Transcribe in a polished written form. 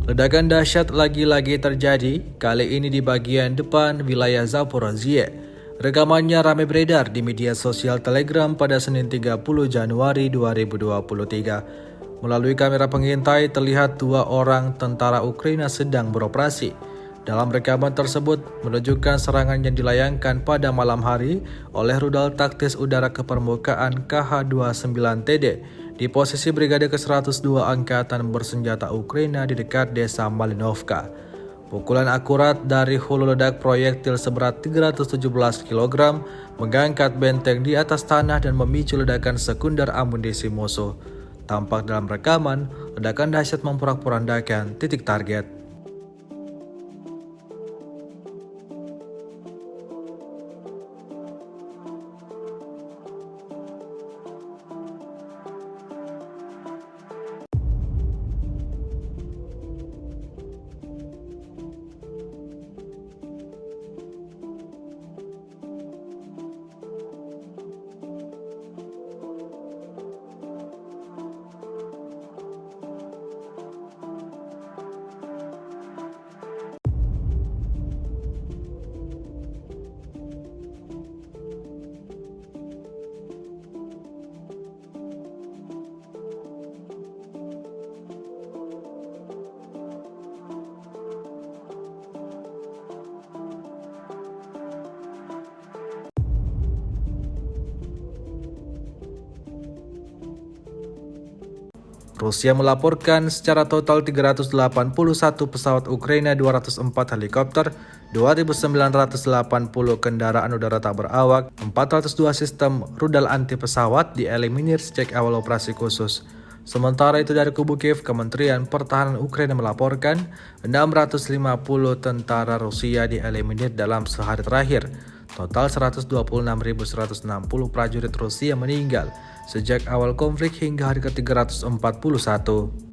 Ledakan dahsyat lagi-lagi terjadi, kali ini di bagian depan wilayah Zaporizhia. Rekamannya ramai beredar di media sosial Telegram pada Senin 30 Januari 2023. Melalui kamera pengintai terlihat dua orang tentara Ukraina sedang beroperasi. Dalam rekaman tersebut menunjukkan serangan yang dilayangkan pada malam hari oleh rudal taktis udara ke permukaan KH-29TD di posisi Brigade ke-102 Angkatan Bersenjata Ukraina di dekat desa Malinovka. Pukulan akurat dari hulu ledak proyektil seberat 317 kg mengangkat benteng di atas tanah dan memicu ledakan sekunder amunisi musuh. Tampak dalam rekaman, ledakan dahsyat memporak-porandakan titik target. Rusia melaporkan secara total 381 pesawat Ukraina, 204 helikopter, 2.980 kendaraan udara tak berawak, 402 sistem rudal anti pesawat dieliminir sejak awal operasi khusus. Sementara itu dari kubu Kiev, Kementerian Pertahanan Ukraina melaporkan 650 tentara Rusia dieliminir dalam sehari terakhir. Total 126.160 prajurit Rusia meninggal sejak awal konflik hingga hari ke-341.